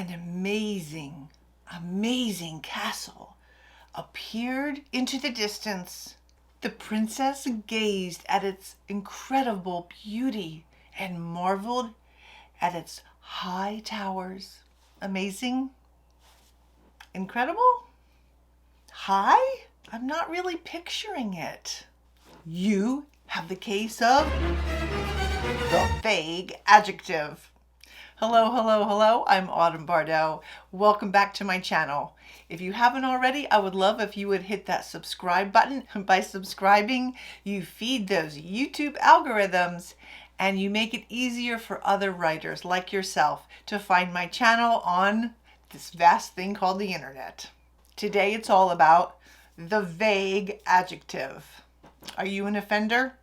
an amazing, amazing castle appeared into the distance. The princess gazed at its incredible beauty and marveled at its high towers. Amazing? Incredible? High? I'm not really picturing it. You have the case of the vague adjective. Hello, hello, hello. I'm Autumn Bardell. Welcome back to my channel. If you haven't already, I would love if you would hit that subscribe button. By subscribing, you feed those YouTube algorithms and you make it easier for other writers like yourself to find my channel on this vast thing called the internet. Today it's all about the vague adjective. Are you an offender?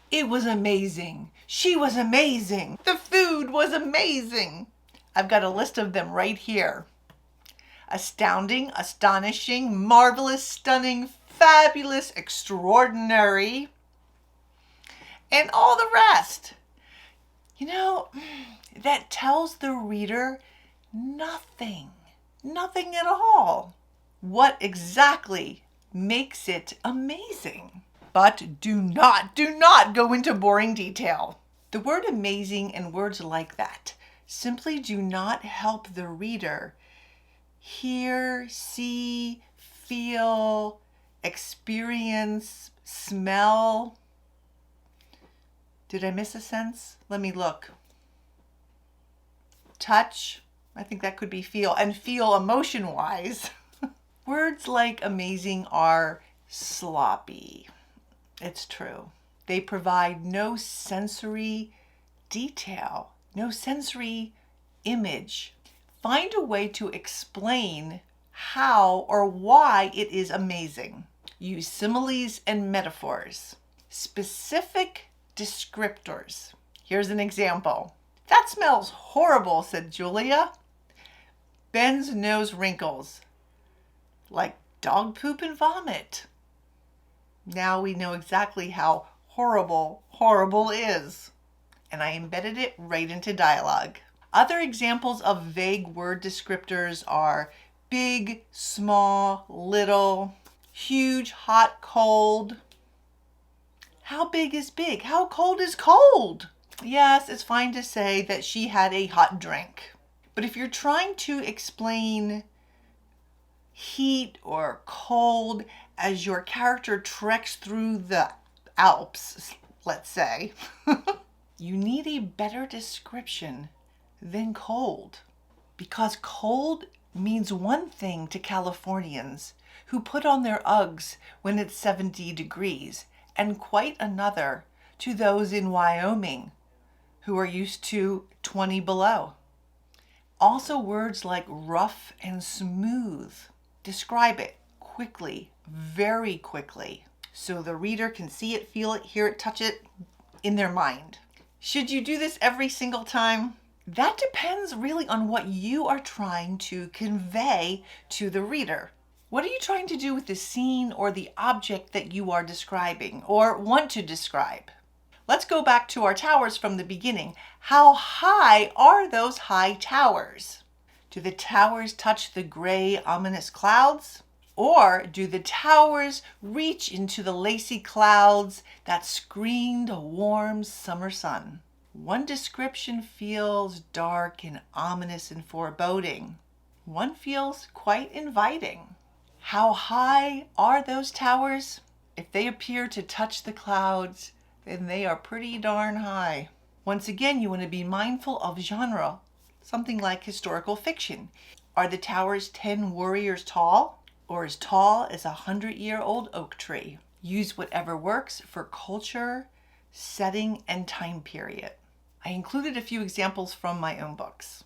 It was amazing. She was amazing. The food was amazing. I've got a list of them right here. Astounding, astonishing, marvelous, stunning, fabulous, extraordinary, and all the rest. You know, that tells the reader nothing at all. What exactly makes it amazing? But do not go into boring detail. The word amazing and words like that simply do not help the reader hear, see, feel, experience, smell. Did I miss a sense? Let me look. Touch. I think that could be feel, and feel emotion-wise. Words like amazing are sloppy. It's true. They provide no sensory detail, no sensory image. Find a way to explain how or why it is amazing. Use similes and metaphors. Specific descriptors. Here's an example. That smells horrible, said Julia. Ben's nose wrinkles like dog poop and vomit. Now we know exactly how horrible is. And I embedded it right into dialogue. Other examples of vague word descriptors are big, small, little, huge, hot, cold. How big is big? How cold is cold? Yes, it's fine to say that she had a hot drink. But if you're trying to explain heat or cold as your character treks through the Alps, let's say, you need a better description than cold. Because cold means one thing to Californians who put on their Uggs when it's 70 degrees, and quite another to those in Wyoming who are used to 20 below. Also, words like rough and smooth describe it quickly, very quickly, so the reader can see it, feel it, hear it, touch it in their mind. Should you do this every single time? That depends really on what you are trying to convey to the reader. What are you trying to do with the scene or the object that you are describing or want to describe? Let's go back to our towers from the beginning. How high are those high towers? Do the towers touch the gray, ominous clouds? Or do the towers reach into the lacy clouds that screened a warm summer sun? One description feels dark and ominous and foreboding. One feels quite inviting. How high are those towers? If they appear to touch the clouds, then they are pretty darn high. Once again, you want to be mindful of genre, something like historical fiction. Are the towers 10 warriors tall, or as tall as a 100-year-old oak tree? Use whatever works for culture, setting, and time period. I included a few examples from my own books.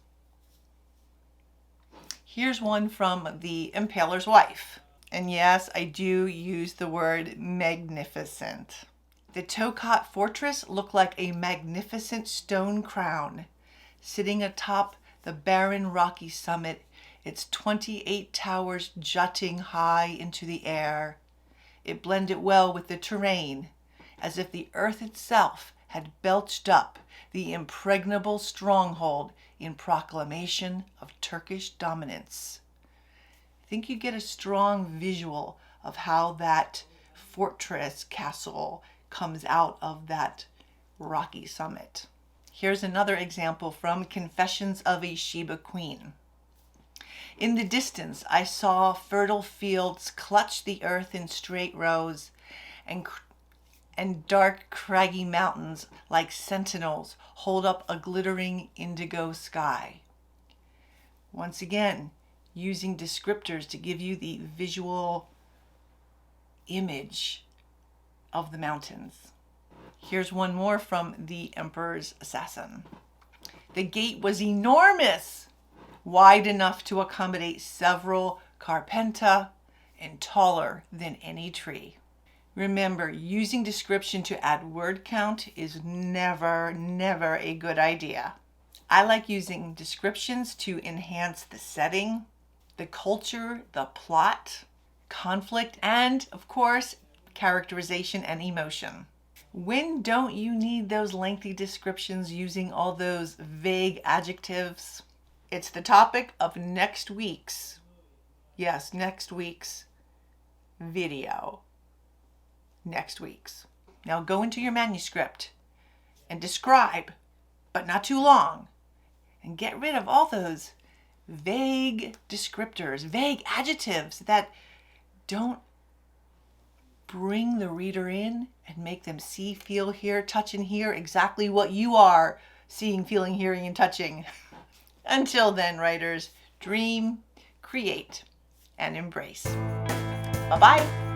Here's one from The Impaler's Wife. And yes, I do use the word magnificent. The Tokat fortress looked like a magnificent stone crown, sitting atop the barren rocky summit, its 28 towers jutting high into the air. It blended well with the terrain, as if the earth itself had belched up the impregnable stronghold in proclamation of Turkish dominance. I think you get a strong visual of how that fortress castle comes out of that rocky summit. Here's another example from Confessions of a Sheba Queen. In the distance, I saw fertile fields clutch the earth in straight rows, and dark, craggy mountains like sentinels hold up a glittering indigo sky. Once again, using descriptors to give you the visual image of the mountains. Here's one more from The Emperor's Assassin. The gate was enormous, wide enough to accommodate several carpenta and taller than any tree. Remember, using description to add word count is never a good idea. I like using descriptions to enhance the setting, the culture, the plot, conflict, and of course, characterization and emotion. When don't you need those lengthy descriptions using all those vague adjectives? It's the topic of next week's video. Next week's. Now go into your manuscript and describe, but not too long, and get rid of all those vague descriptors, vague adjectives that don't bring the reader in and make them see, feel, hear, touch, and hear exactly what you are seeing, feeling, hearing, and touching. Until then, writers, dream, create, and embrace. Bye-bye.